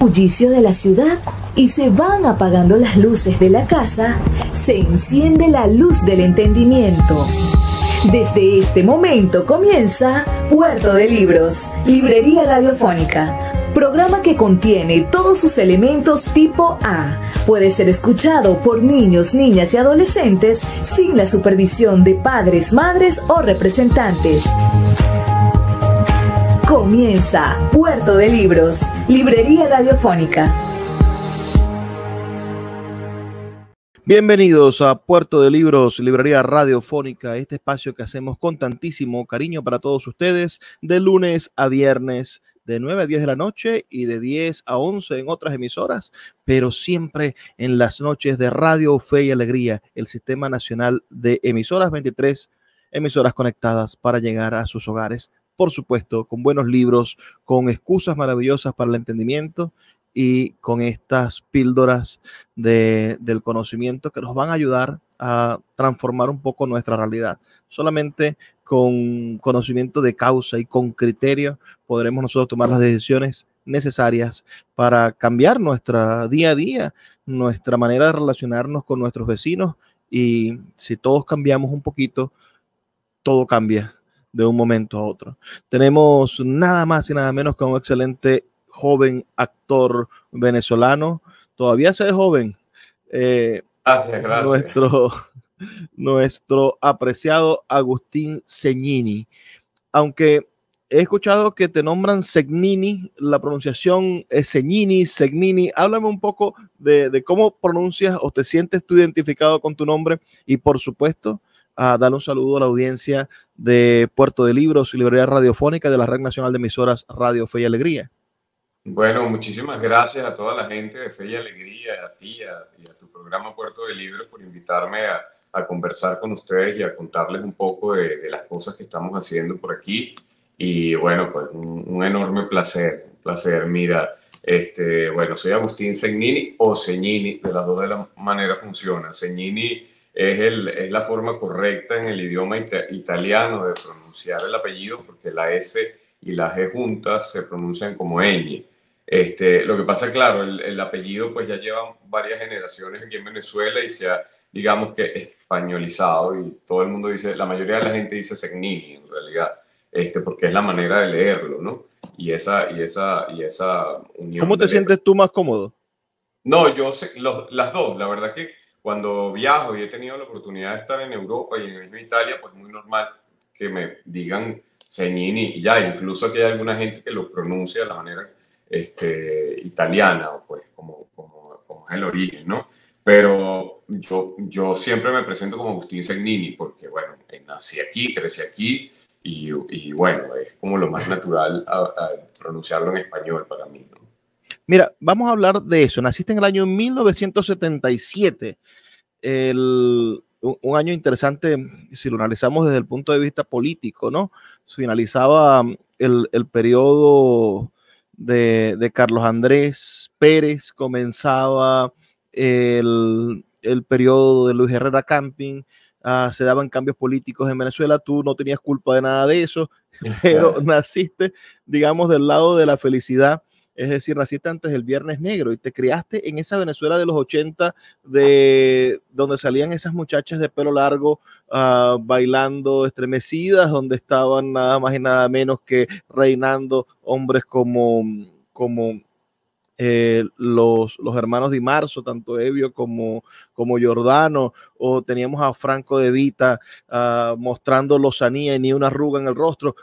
bullicio de la ciudad y se van apagando las luces de la casa, se enciende la luz del entendimiento. Desde este momento comienza Puerto de Libros, Librería Radiofónica, programa que contiene todos sus elementos tipo A. Puede ser escuchado por niños, niñas y adolescentes sin la supervisión de padres, madres o representantes. Comienza Puerto de Libros, Librería Radiofónica. Bienvenidos a Puerto de Libros, Librería Radiofónica, este espacio que hacemos con tantísimo cariño para todos ustedes, de lunes a viernes, de 9 a 10 de la noche y de 10 a 11 en otras emisoras, pero siempre en las noches de Radio Fe y Alegría, el Sistema Nacional de Emisoras, 23 emisoras conectadas para llegar a sus hogares. Por supuesto, con buenos libros, con excusas maravillosas para el entendimiento y con estas píldoras del conocimiento que nos van a ayudar a transformar un poco nuestra realidad. Solamente con conocimiento de causa y con criterio podremos nosotros tomar las decisiones necesarias para cambiar nuestra día a día, nuestra manera de relacionarnos con nuestros vecinos, y si todos cambiamos un poquito, todo cambia de un momento a otro. Tenemos nada más y nada menos que un excelente joven actor venezolano, todavía se ve joven, Gracias. nuestro apreciado Agustín Segnini. Aunque he escuchado que te nombran Segnini, la pronunciación es Segnini, Segnini. Háblame un poco de cómo pronuncias o te sientes tú identificado con tu nombre, y por supuesto a darle un saludo a la audiencia de Puerto de Libros y Librería Radiofónica de la Red Nacional de Emisoras Radio Fe y Alegría. Bueno, muchísimas gracias a toda la gente de Fe y Alegría, a ti y a tu programa Puerto de Libros por invitarme a conversar con ustedes y a contarles un poco de las cosas que estamos haciendo por aquí. Y bueno, pues un enorme placer, Mira, bueno, soy Agustín Segnini o Segnini, de las dos de la manera funciona. Segnini es la forma correcta en el idioma italiano de pronunciar el apellido, porque la S y la G juntas se pronuncian como ñ. Lo que pasa, claro, el apellido pues ya lleva varias generaciones aquí en Venezuela y se ha, digamos que, españolizado, y todo el mundo dice, la mayoría de la gente dice Segnini en realidad, porque es la manera de leerlo, ¿no? Y esa unión. ¿Cómo te sientes tú más cómodo? No, yo sé, las dos, la verdad que cuando viajo y he tenido la oportunidad de estar en Europa y en Italia, pues muy normal que me digan Segnini, y ya, incluso que hay alguna gente que lo pronuncia de la manera italiana, o pues como es el origen, ¿no? Pero yo siempre me presento como Agustín Segnini porque, bueno, nací aquí, crecí aquí, y bueno, es como lo más natural a pronunciarlo en español para mí, ¿no? Mira, vamos a hablar de eso. Naciste en el año 1977, un año interesante si lo analizamos desde el punto de vista político, ¿no? Finalizaba el periodo de Carlos Andrés Pérez, comenzaba el periodo de Luis Herrera Camping, se daban cambios políticos en Venezuela. Tú no tenías culpa de nada de eso, pero naciste, digamos, del lado de la felicidad. Es decir, naciste antes del Viernes Negro y te criaste en esa Venezuela de los 80, donde salían esas muchachas de pelo largo bailando estremecidas, donde estaban nada más y nada menos que reinando hombres como los hermanos Di Marzo, tanto Evio como Giordano, o teníamos a Franco De Vita mostrando lozanía y ni una arruga en el rostro.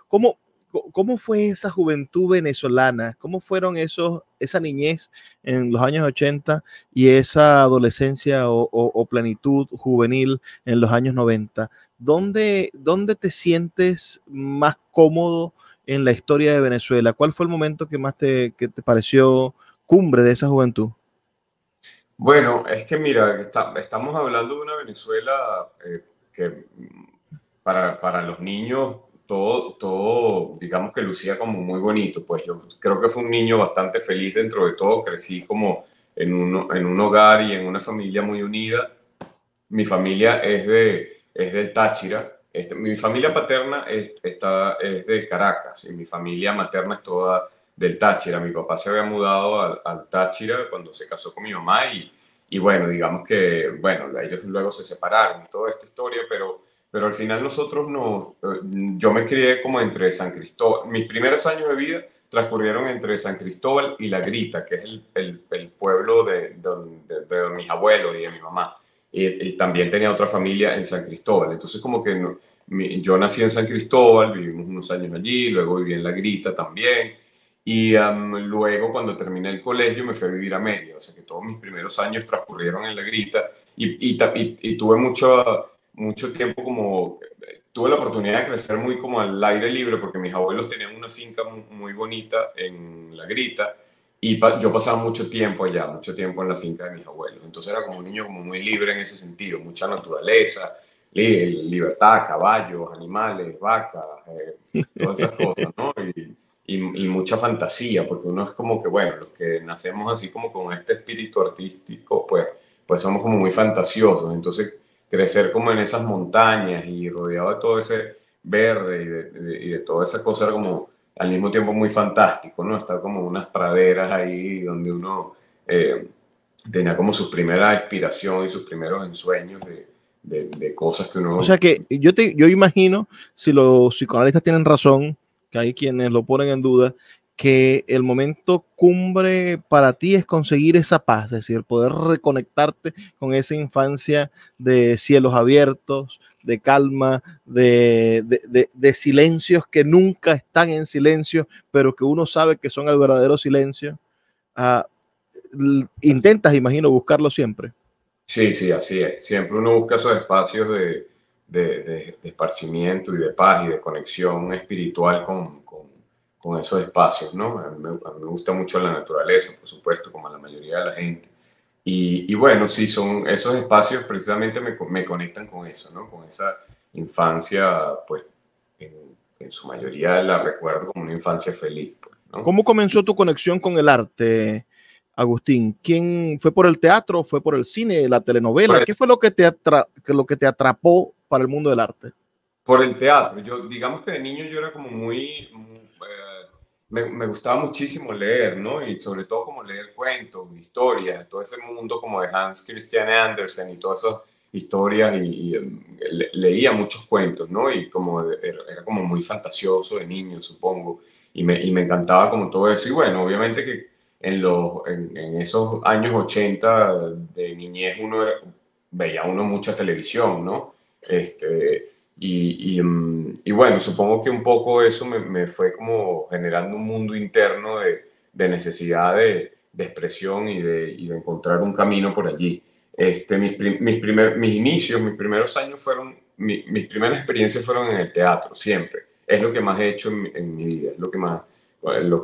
¿Cómo fue esa juventud venezolana? ¿Cómo fueron esa niñez en los años 80 y esa adolescencia o plenitud juvenil en los años 90? ¿Dónde te sientes más cómodo en la historia de Venezuela? ¿Cuál fue el momento que te pareció cumbre de esa juventud? Bueno, es que mira, estamos hablando de una Venezuela que para los niños todo, digamos que lucía como muy bonito. Pues yo creo que fue un niño bastante feliz dentro de todo. Crecí como en un hogar y en una familia muy unida. Mi familia es del Táchira. Mi familia paterna es de Caracas y mi familia materna es toda del Táchira. Mi papá se había mudado al Táchira cuando se casó con mi mamá y bueno, digamos que, bueno, ellos luego se separaron y toda esta historia, pero al final nosotros yo me crié como entre San Cristóbal. Mis primeros años de vida transcurrieron entre San Cristóbal y La Grita, que es el pueblo de mis abuelos y de mi mamá. Y también tenía otra familia en San Cristóbal. Entonces como que yo nací en San Cristóbal, vivimos unos años allí, luego viví en La Grita también. Y luego cuando terminé el colegio me fui a vivir a Mérida. O sea que todos mis primeros años transcurrieron en La Grita y tuve mucho tiempo como... Tuve la oportunidad de crecer muy como al aire libre porque mis abuelos tenían una finca muy bonita en La Grita y yo pasaba mucho tiempo allá, mucho tiempo en la finca de mis abuelos. Entonces era como un niño como muy libre en ese sentido, mucha naturaleza, libertad, caballos, animales, vacas, todas esas cosas, ¿no? Y mucha fantasía, porque uno es como que, bueno, los que nacemos así como con este espíritu artístico, pues somos como muy fantasiosos. Entonces crecer como en esas montañas y rodeado de todo ese verde y de toda esa cosa era como al mismo tiempo muy fantástico, ¿no? Estar como unas praderas ahí donde uno tenía como su primera inspiración y sus primeros ensueños de cosas que uno... O sea que yo imagino, si los psicoanalistas tienen razón, que hay quienes lo ponen en duda, que el momento cumbre para ti es conseguir esa paz, es decir, poder reconectarte con esa infancia de cielos abiertos, de calma, de silencios que nunca están en silencio, pero que uno sabe que son el verdadero silencio. Intentas, imagino, buscarlo siempre. Sí, sí, así es. Siempre uno busca esos espacios de esparcimiento y de paz y de conexión espiritual con esos espacios, ¿no? A mí me gusta mucho la naturaleza, por supuesto, como a la mayoría de la gente. Y bueno, sí, son esos espacios precisamente me conectan con eso, ¿no? Con esa infancia, pues, en su mayoría la recuerdo como una infancia feliz, pues, ¿no? ¿Cómo comenzó tu conexión con el arte, Agustín? ¿Quién fue por el teatro, fue por el cine, la telenovela? ¿Qué fue lo que te atrapó para el mundo del arte? Por el teatro. Digamos que de niño yo era como me gustaba muchísimo leer, ¿no? Y sobre todo como leer cuentos, historias, todo ese mundo como de Hans Christian Andersen y todas esas historias leía muchos cuentos, ¿no? Y como era como muy fantasioso de niño, supongo, y me encantaba como todo eso. Y bueno, obviamente que en esos años 80 de niñez veía mucha televisión, ¿no? Y bueno, supongo que un poco eso me fue como generando un mundo interno de necesidad de expresión y de encontrar un camino por allí. Mis inicios, mis primeros años mis primeras experiencias fueron en el teatro, siempre. Es lo que más he hecho en mi vida, es lo que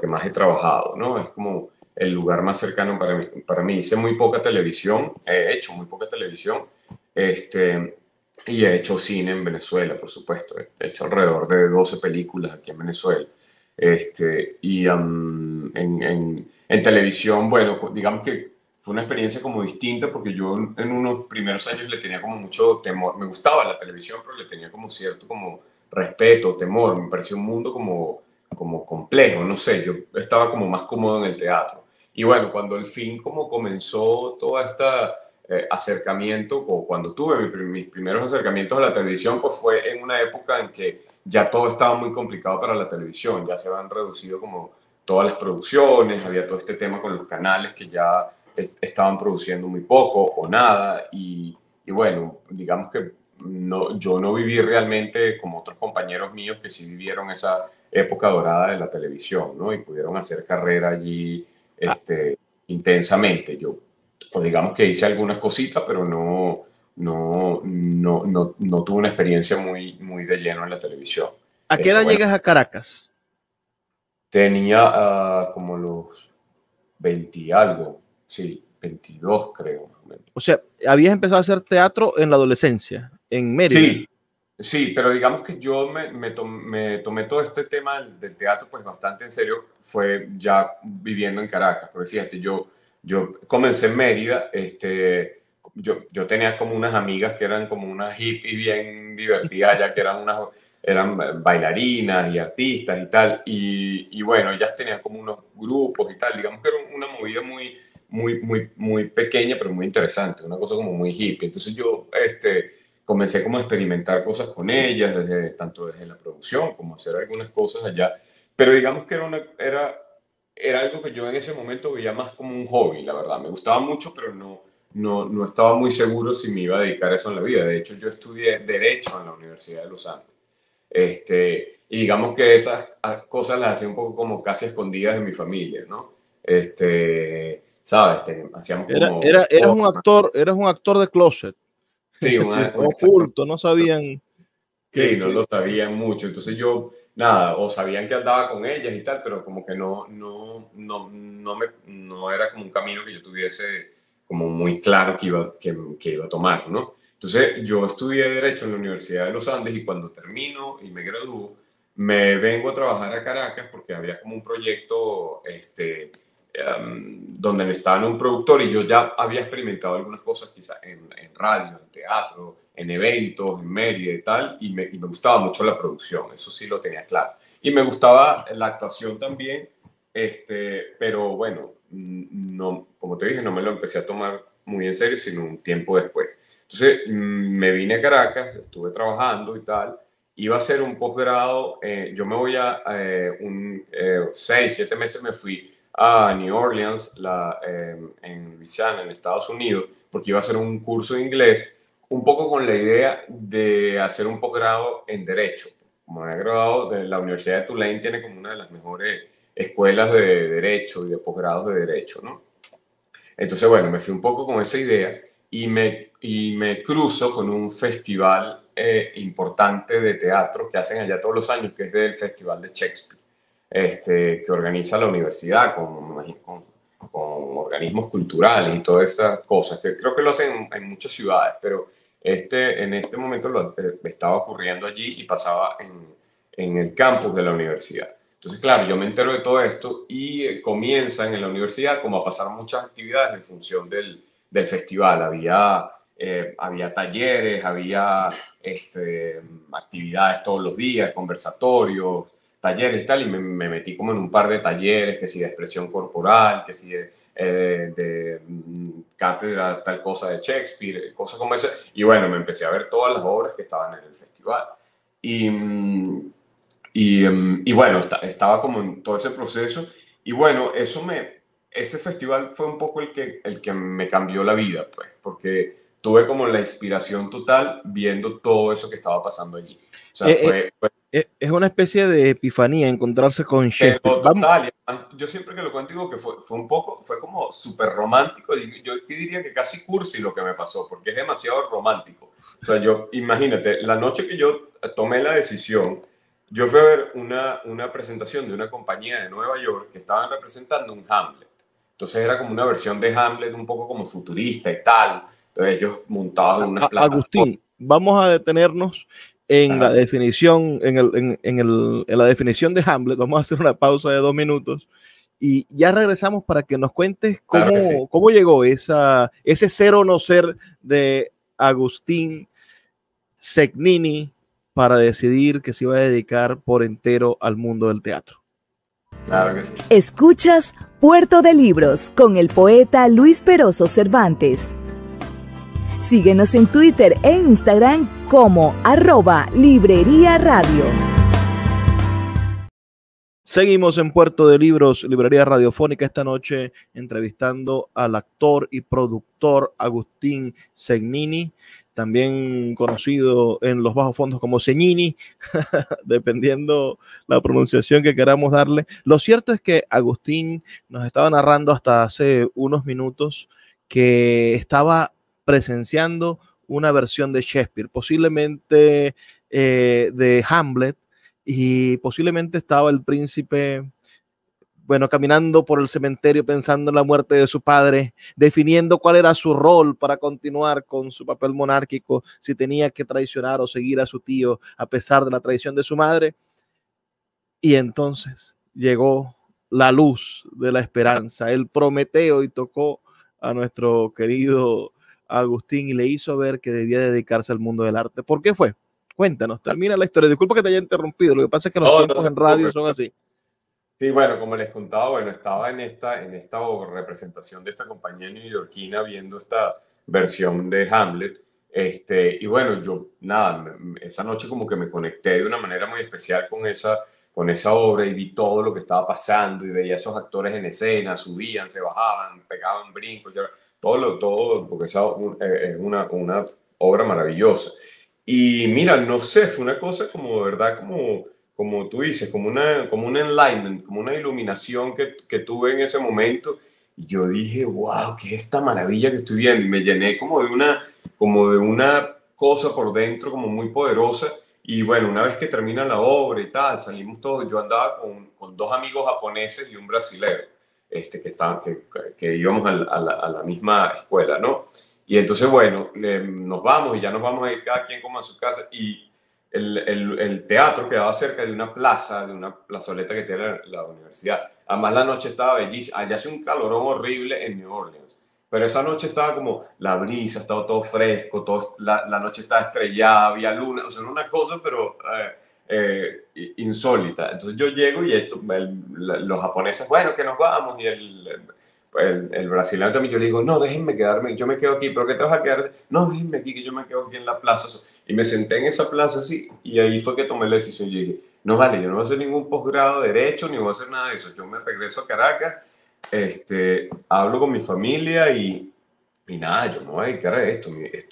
más he trabajado, ¿no? Es como el lugar más cercano para mí. Hice muy poca televisión, he hecho muy poca televisión, y he hecho cine en Venezuela, por supuesto. He hecho alrededor de 12 películas aquí en Venezuela. En televisión, bueno, digamos que fue una experiencia como distinta porque yo en unos primeros años le tenía como mucho temor. Me gustaba la televisión, pero le tenía como cierto como respeto, temor. Me pareció un mundo como complejo, no sé. Yo estaba como más cómodo en el teatro. Y bueno, cuando al fin como comenzó toda esta acercamiento, o cuando tuve mis primeros acercamientos a la televisión, pues fue en una época en que ya todo estaba muy complicado para la televisión, ya se habían reducido como todas las producciones, había todo este tema con los canales que ya estaban produciendo muy poco o nada, y bueno, digamos que yo no viví realmente como otros compañeros míos que sí vivieron esa época dorada de la televisión, ¿no? Y pudieron hacer carrera allí intensamente. Yo pues digamos que hice algunas cositas, pero no tuve una experiencia muy de lleno en la televisión. ¿A qué edad llegas a Caracas? Tenía como los 20 y algo, sí, 22 creo. O sea, habías empezado a hacer teatro en la adolescencia, en Mérida. Sí, pero digamos que yo me tomé todo este tema del teatro pues bastante en serio, fue ya viviendo en Caracas, porque fíjate, yo comencé en Mérida, yo tenía como unas amigas que eran como unas hippies bien divertidas, ya que eran eran bailarinas y artistas y tal, y bueno, ellas tenían como unos grupos y tal, digamos que era una movida muy pequeña, pero muy interesante, una cosa como muy hippie. Entonces yo comencé como a experimentar cosas con ellas, tanto desde la producción como hacer algunas cosas allá, pero digamos que era algo que yo en ese momento veía más como un hobby, la verdad. Me gustaba mucho, pero no estaba muy seguro si me iba a dedicar a eso en la vida. De hecho, yo estudié Derecho en la Universidad de Los Andes. Y digamos que esas cosas las hacía un poco como casi escondidas de mi familia, ¿no? ¿Sabes? Hacíamos como... Eras un actor de closet. Sí, Sí, oculto, no sabían sí, no lo sabían mucho. Entonces yo, nada, o sabían que andaba con ellas y tal, pero como que no era como un camino que yo tuviese como muy claro que iba a tomar, ¿no? Entonces yo estudié Derecho en la Universidad de los Andes y cuando termino y me gradúo, me vengo a trabajar a Caracas porque había como un proyecto donde estaban un productor y yo ya había experimentado algunas cosas quizás en radio, en teatro, en eventos, en media y tal, y me gustaba mucho la producción, eso sí lo tenía claro. Y me gustaba la actuación también, pero bueno, no, como te dije, no me lo empecé a tomar muy en serio, sino un tiempo después. Entonces me vine a Caracas, estuve trabajando y tal, iba a hacer un posgrado, yo me voy a 6, 7 meses me fui a New Orleans, en Louisiana, en Estados Unidos, porque iba a hacer un curso de inglés, un poco con la idea de hacer un posgrado en Derecho. Como me he graduado de la Universidad de Tulane, tiene como una de las mejores escuelas de Derecho y de posgrados de Derecho, ¿no? Entonces, bueno, me fui un poco con esa idea y me cruzo con un festival importante de teatro que hacen allá todos los años, que es el Festival de Shakespeare, que organiza la universidad con organismos culturales y todas esas cosas, que creo que lo hacen en muchas ciudades, pero en este momento estaba ocurriendo allí y pasaba en el campus de la universidad. Entonces, claro, yo me entero de todo esto y comienzan en la universidad como a pasar muchas actividades en función del festival. Había talleres, había actividades todos los días, conversatorios, talleres y tal, y me metí como en un par de talleres, que sí de expresión corporal, que sí de cátedra, tal cosa de Shakespeare, cosas como esa. Y bueno, me empecé a ver todas las obras que estaban en el festival. Y bueno, estaba como en todo ese proceso. Y bueno, ese festival fue un poco el que me cambió la vida, pues, porque tuve como la inspiración total viendo todo eso que estaba pasando allí. O sea, es una especie de epifanía encontrarse con Shakespeare. Pero total, yo siempre que lo cuento digo que fue como súper romántico. Yo diría que casi cursi lo que me pasó, porque es demasiado romántico. O sea, imagínate, la noche que yo tomé la decisión, yo fui a ver una presentación de una compañía de Nueva York que estaban representando un Hamlet. Entonces era como una versión de Hamlet un poco como futurista y tal. Entonces ellos montaban unas plataformas. Agustín, vamos a detenernos en la definición, en la definición de Hamlet. Vamos a hacer una pausa de 2 minutos y ya regresamos para que nos cuentes cómo llegó ese ser o no ser de Agustín Segnini para decidir que se iba a dedicar por entero al mundo del teatro. Claro que sí. Escuchas Puerto de Libros con el poeta Luis Peroso Cervantes. Síguenos en Twitter e Instagram como @Librería Radio. Seguimos en Puerto de Libros, Librería Radiofónica, esta noche entrevistando al actor y productor Agustín Segnini, también conocido en los bajos fondos como Segnini, dependiendo la pronunciación que queramos darle. Lo cierto es que Agustín nos estaba narrando hasta hace unos minutos que estaba presenciando una versión de Shakespeare, posiblemente de Hamlet, y posiblemente estaba el príncipe, bueno, caminando por el cementerio pensando en la muerte de su padre, definiendo cuál era su rol para continuar con su papel monárquico, si tenía que traicionar o seguir a su tío a pesar de la traición de su madre. Y entonces llegó la luz de la esperanza, el Prometeo, y tocó a nuestro querido Agustín y le hizo ver que debía dedicarse al mundo del arte. ¿Por qué fue? Cuéntanos, termina la historia. Disculpa que te haya interrumpido, lo que pasa es que los tiempos en radio son así. Sí, bueno, como les contaba, bueno, estaba en esta representación de esta compañía neoyorquina viendo esta versión de Hamlet. Y bueno, yo, nada, esa noche como que me conecté de una manera muy especial con esa obra y vi todo lo que estaba pasando y veía a esos actores en escena, subían, se bajaban, pegaban brincos, todo, porque esa es una obra maravillosa. Y mira, no sé, fue una cosa como, de verdad, como tú dices, como un enlightenment, como una iluminación que tuve en ese momento. Y yo dije, wow, qué es esta maravilla que estoy viendo. Y me llené como de una cosa por dentro, como muy poderosa. Y bueno, una vez que termina la obra y tal, salimos todos. Yo andaba con dos amigos japoneses y un brasilero, que íbamos a la misma escuela, ¿no? Y entonces, bueno, nos vamos y ya nos vamos a ir cada quien como a su casa. Y el teatro quedaba cerca de una plaza, de una plazoleta que tiene la universidad. Además, la noche estaba bellísima. Allá hace un calorón horrible en New Orleans. Pero esa noche estaba como la brisa, estaba todo fresco, la noche estaba estrellada, había luna, o sea, una cosa, pero insólita. Entonces yo llego y los japoneses, bueno, que nos vamos, y el brasileño también, yo le digo, no, déjenme quedarme, yo me quedo aquí, ¿pero qué te vas a quedar? No, déjenme aquí, que yo me quedo aquí en la plaza. Y me senté en esa plaza así, y ahí fue que tomé la decisión. Yo dije, no vale, yo no voy a hacer ningún posgrado de Derecho, ni voy a hacer nada de eso. Yo me regreso a Caracas, hablo con mi familia y nada, yo me voy a dedicar a esto.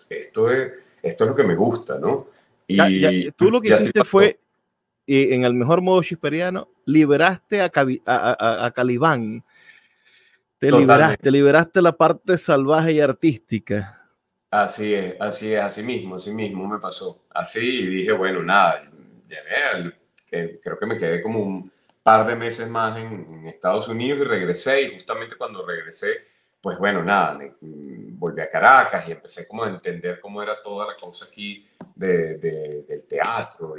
Esto es lo que me gusta, ¿no? Y tú lo que hiciste fue, en el mejor modo shakespeariano, liberaste a Calibán. Te liberaste la parte salvaje y artística. Así es, así mismo me pasó. Así, y dije, bueno, nada, creo que me quedé como un par de meses más en Estados Unidos y regresé, y justamente cuando regresé, pues bueno, nada, volví a Caracas y empecé como a entender cómo era toda la cosa aquí del teatro.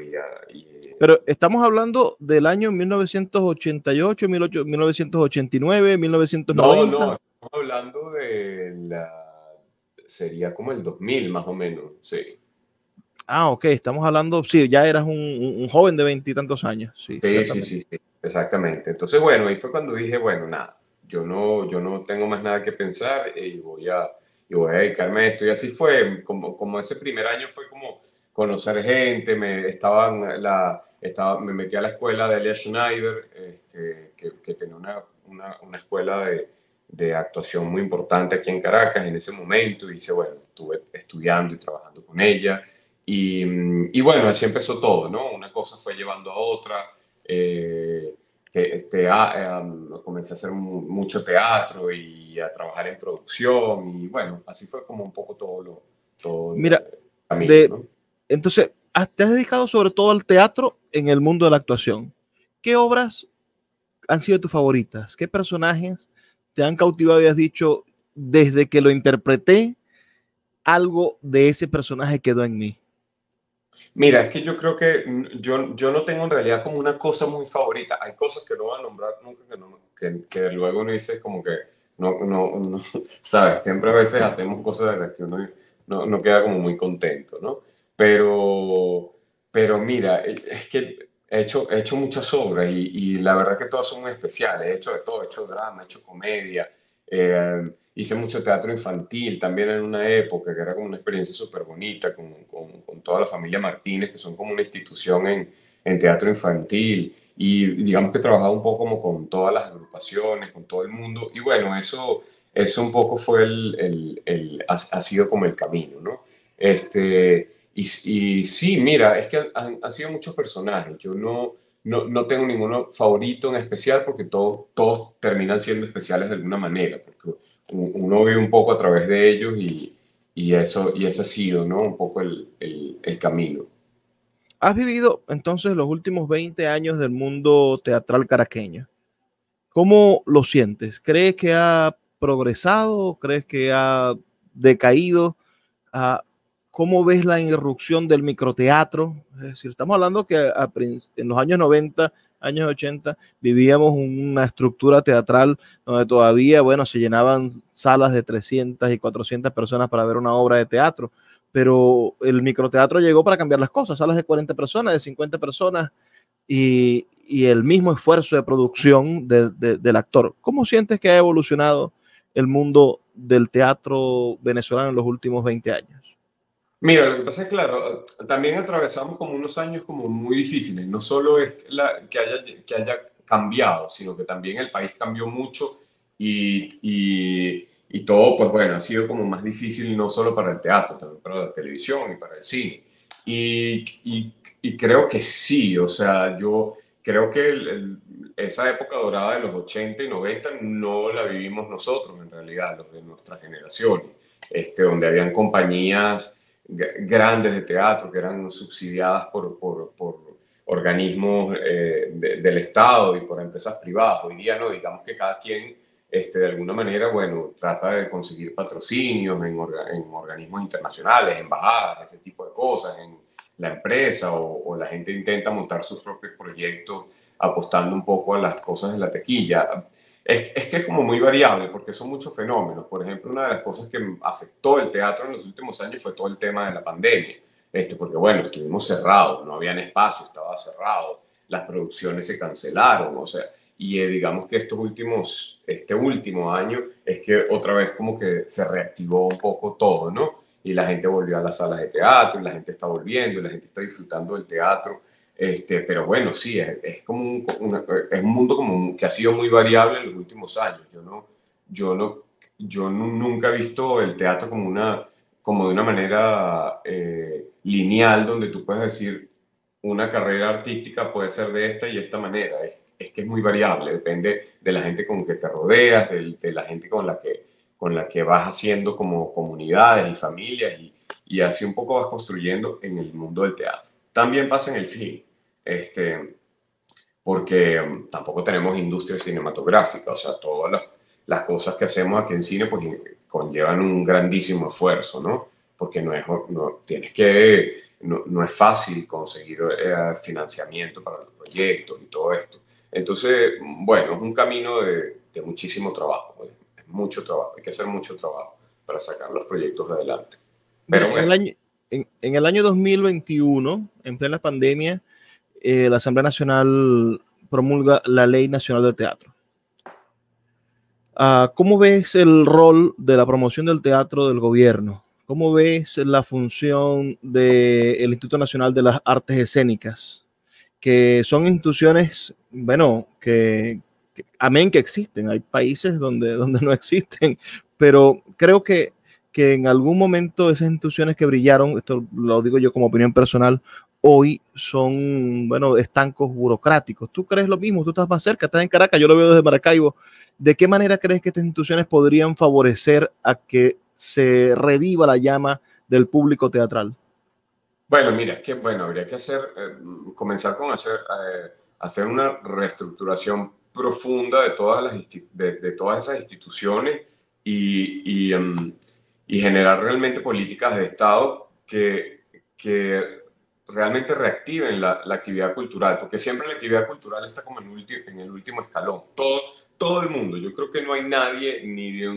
Pero estamos hablando del año 1988, 1989, 1990. No, estamos hablando sería como el 2000 más o menos, sí. Ah, ok, estamos hablando, sí, ya eras un joven de 20 y tantos años. Sí, sí, exactamente. Entonces, bueno, ahí fue cuando dije, bueno, nada, yo no tengo más nada que pensar y voy a dedicarme a esto. Y así fue, como ese primer año fue como conocer gente, me metí a la escuela de Elia Schneider, que tenía una escuela de actuación muy importante aquí en Caracas en ese momento. Y bueno, estuve estudiando y trabajando con ella. Y bueno, así empezó todo, ¿no? Una cosa fue llevando a otra. Comencé a hacer mucho teatro y a trabajar en producción. Y bueno, así fue como un poco todo Mira, el camino, ¿no? Entonces, te has dedicado sobre todo al teatro en el mundo de la actuación. ¿Qué obras han sido tus favoritas? ¿Qué personajes te han cautivado y has dicho, desde que lo interpreté, algo de ese personaje quedó en mí? Mira, es que yo creo que yo no tengo en realidad como una cosa muy favorita. Hay cosas que no voy a nombrar nunca, que luego uno dice como que no, ¿sabes? Siempre a veces hacemos cosas de las que uno no queda como muy contento, ¿no? Pero mira, es que he hecho muchas obras y la verdad que todas son muy especiales. He hecho de todo, he hecho drama, he hecho comedia. Hice mucho teatro infantil también en una época que era como una experiencia súper bonita con toda la familia Martínez, que son como una institución en teatro infantil. Y digamos que he trabajado un poco como con todas las agrupaciones, con todo el mundo. Y bueno, eso un poco fue ha sido como el camino, ¿no? Y sí, mira, es que han sido muchos personajes. Yo no tengo ninguno favorito en especial porque todos terminan siendo especiales de alguna manera, porque uno vive un poco a través de ellos y eso ha sido, ¿no? Un poco el camino. Has vivido entonces los últimos 20 años del mundo teatral caraqueño. ¿Cómo lo sientes? ¿Crees que ha progresado? ¿Crees que ha decaído? ¿Cómo ves la irrupción del microteatro? Es decir, estamos hablando que en los años 90, años 80, vivíamos una estructura teatral donde todavía, bueno, se llenaban salas de 300 y 400 personas para ver una obra de teatro. pero el microteatro llegó para cambiar las cosas, salas de 40 personas, de 50 personas, y el mismo esfuerzo de producción del actor. ¿Cómo sientes que ha evolucionado el mundo del teatro venezolano en los últimos 20 años? Mira, lo que pasa es, claro, también atravesamos como unos años como muy difíciles. No solo es que haya cambiado, sino que también el país cambió mucho y todo, pues bueno, ha sido como más difícil no solo para el teatro, también para la televisión y para el cine. Y creo que sí, o sea, yo creo que esa época dorada de los 80 y 90 no la vivimos nosotros, en realidad, los de nuestra generación, donde habían compañías grandes de teatro que eran subsidiadas por organismos del Estado y por empresas privadas. Hoy día no, digamos que cada quien de alguna manera, bueno, trata de conseguir patrocinios en organismos internacionales, embajadas, ese tipo de cosas, en la empresa, o la gente intenta montar sus propios proyectos apostando un poco a las cosas de la taquilla. Es que es como muy variable porque son muchos fenómenos. Por ejemplo, una de las cosas que afectó el teatro en los últimos años fue todo el tema de la pandemia. Porque bueno, estuvimos cerrados, no habían espacio, estaba cerrado, las producciones se cancelaron, o sea, y digamos que este último año es que otra vez como que se reactivó un poco todo, ¿no? Y la gente volvió a las salas de teatro, y la gente está volviendo, y la gente está disfrutando del teatro. Pero bueno, sí, es como es un mundo como que ha sido muy variable en los últimos años. Yo nunca he visto el teatro como de una manera lineal, donde tú puedes decir una carrera artística puede ser de esta y esta manera. Es que es muy variable, depende de la gente con que te rodeas, de la gente con la que vas haciendo como comunidades y familias, y así un poco vas construyendo en el mundo del teatro. También pasa en el cine, porque tampoco tenemos industria cinematográfica, o sea, todas las cosas que hacemos aquí en cine pues conllevan un grandísimo esfuerzo, ¿no? Porque no es fácil conseguir financiamiento para los proyectos y todo esto. Entonces, bueno, es un camino de muchísimo trabajo, pues. Es mucho trabajo, hay que hacer mucho trabajo para sacar los proyectos adelante. Pero bueno. En el año 2021, en plena pandemia, la Asamblea Nacional promulga la Ley Nacional del Teatro. ¿Cómo ves el rol de la promoción del teatro del gobierno? ¿Cómo ves la función del Instituto Nacional de las Artes Escénicas? Que son instituciones, bueno, amén que existen. Hay países donde no existen, pero creo que en algún momento esas instituciones que brillaron, esto lo digo yo como opinión personal, hoy son, bueno, estancos burocráticos. ¿Tú crees lo mismo? Tú estás más cerca, estás en Caracas, yo lo veo desde Maracaibo. ¿De qué manera crees que estas instituciones podrían favorecer a que se reviva la llama del público teatral? Bueno, mira, es que bueno, habría que comenzar con hacer una reestructuración profunda de todas esas instituciones y generar realmente políticas de Estado que realmente reactiven la actividad cultural, porque siempre la actividad cultural está como en el último escalón. Todo el mundo, yo creo que no hay nadie ni de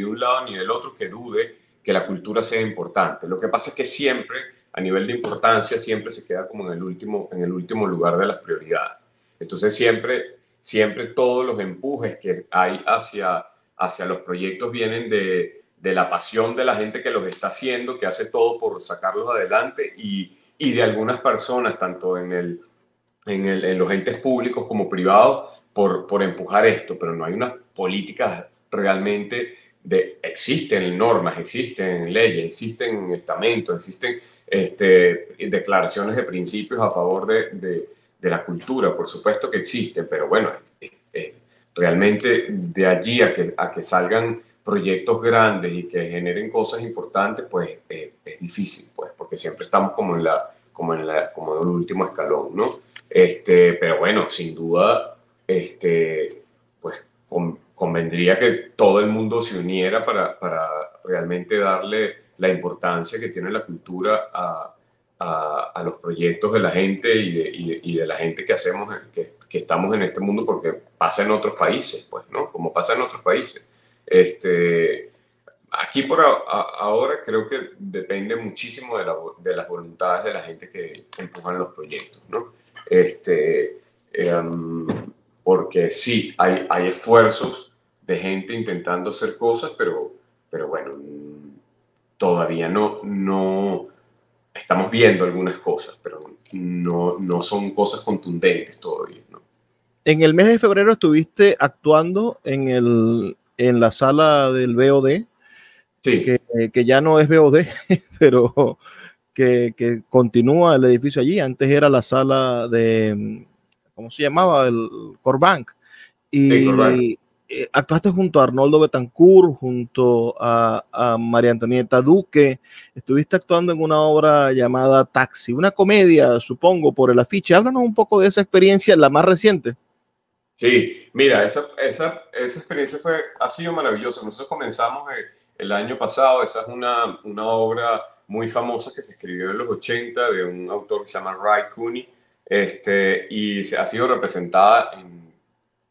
un lado ni del otro que dude que la cultura sea importante. Lo que pasa es que siempre, a nivel de importancia, siempre se queda como en el último lugar de las prioridades. Entonces siempre todos los empujes que hay hacia los proyectos vienen de la pasión de la gente que los está haciendo, que hace todo por sacarlos adelante, y de algunas personas, tanto en los entes públicos como privados, por empujar esto, pero no hay unas políticas realmente existen normas, existen leyes, existen estamentos, existen declaraciones de principios a favor de la cultura, por supuesto que existen, pero bueno, realmente de allí a que salgan proyectos grandes y que generen cosas importantes, pues es difícil, pues, porque siempre estamos como en el último escalón, ¿no? Pero bueno, sin duda, pues convendría que todo el mundo se uniera para realmente darle la importancia que tiene la cultura a los proyectos de la gente y de la gente que estamos en este mundo, porque pasa en otros países, pues, ¿no? Como pasa en otros países. aquí ahora creo que depende muchísimo de las voluntades de la gente que empujan los proyectos, ¿no? Porque sí, hay esfuerzos de gente intentando hacer cosas, pero bueno, todavía no estamos viendo algunas cosas, pero no son cosas contundentes todavía, ¿no? En el mes de febrero estuviste actuando en la sala del BOD, Sí. que ya no es BOD, pero que continúa el edificio allí. Antes era la sala de, ¿cómo se llamaba? El Corbank. Sí, correcto. Y actuaste junto a Arnoldo Betancourt, junto a María Antonieta Duque. Estuviste actuando en una obra llamada Taxi, una comedia, supongo, por el afiche. Háblanos un poco de esa experiencia, la más reciente. Sí, mira, esa experiencia ha sido maravillosa. Nosotros comenzamos el año pasado. Esa es una obra muy famosa que se escribió en los 80 de un autor que se llama Ray Cooney, y ha sido representada en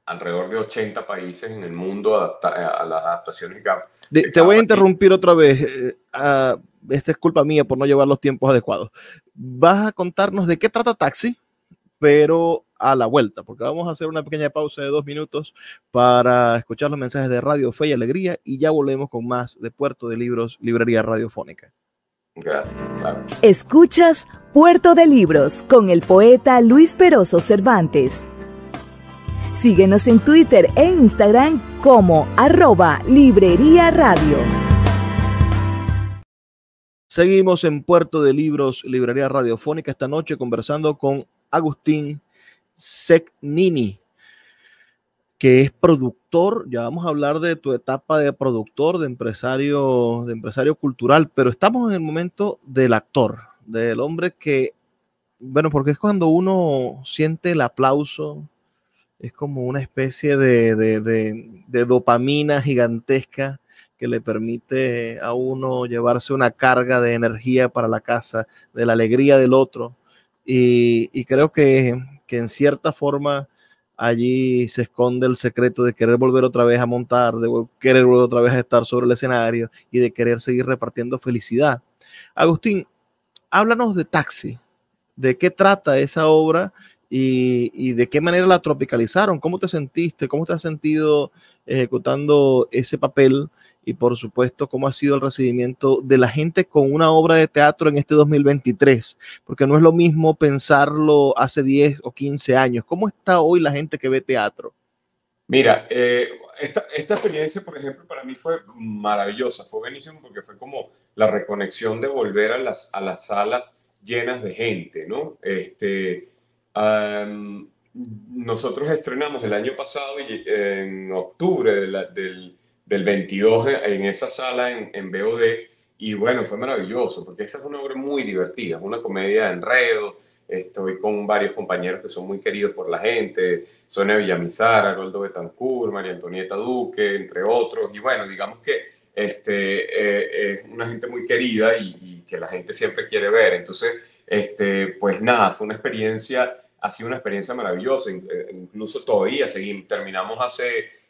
alrededor de 80 países en el mundo a las adaptaciones de Te cada voy a país. interrumpir otra vez. Esta es culpa mía por no llevar los tiempos adecuados. Vas a contarnos de qué trata Taxi, pero a la vuelta, porque vamos a hacer una pequeña pausa de 2 minutos para escuchar los mensajes de Radio Fe y Alegría y ya volvemos con más de Puerto de Libros, Librería Radiofónica. Gracias. Claro. Escuchas Puerto de Libros con el poeta Luis Peroso Cervantes. Síguenos en Twitter e Instagram como @Librería Radio. Seguimos en Puerto de Libros, Librería Radiofónica, esta noche conversando con Agustín Cegnini, que es productor. Ya vamos a hablar de tu etapa de productor, de empresario cultural, pero estamos en el momento del actor, del hombre que, bueno, porque es cuando uno siente el aplauso, es como una especie de dopamina gigantesca que le permite a uno llevarse una carga de energía para la casa, de la alegría del otro. Y creo que en cierta forma allí se esconde el secreto de querer volver otra vez a montar, de querer volver otra vez a estar sobre el escenario y de querer seguir repartiendo felicidad. Agustín, háblanos de Taxi. ¿De qué trata esa obra y de qué manera la tropicalizaron? ¿Cómo te sentiste? ¿Cómo te has sentido ejecutando ese papel? Y por supuesto, ¿cómo ha sido el recibimiento de la gente con una obra de teatro en este 2023? Porque no es lo mismo pensarlo hace 10 o 15 años. ¿Cómo está hoy la gente que ve teatro? Mira, esta experiencia, por ejemplo, para mí fue maravillosa, fue buenísimo porque fue como la reconexión de volver a las salas llenas de gente, ¿no? Nosotros estrenamos el año pasado, en octubre del 22, en esa sala en BOD, y bueno, fue maravilloso porque esa es una obra muy divertida, es una comedia de enredo. Estoy con varios compañeros que son muy queridos por la gente: Sonia Villamizar, Arnoldo Betancourt, María Antonieta Duque, entre otros. Y bueno, digamos que es una gente muy querida y que la gente siempre quiere ver. Entonces, pues nada, ha sido una experiencia maravillosa. Incluso todavía terminamos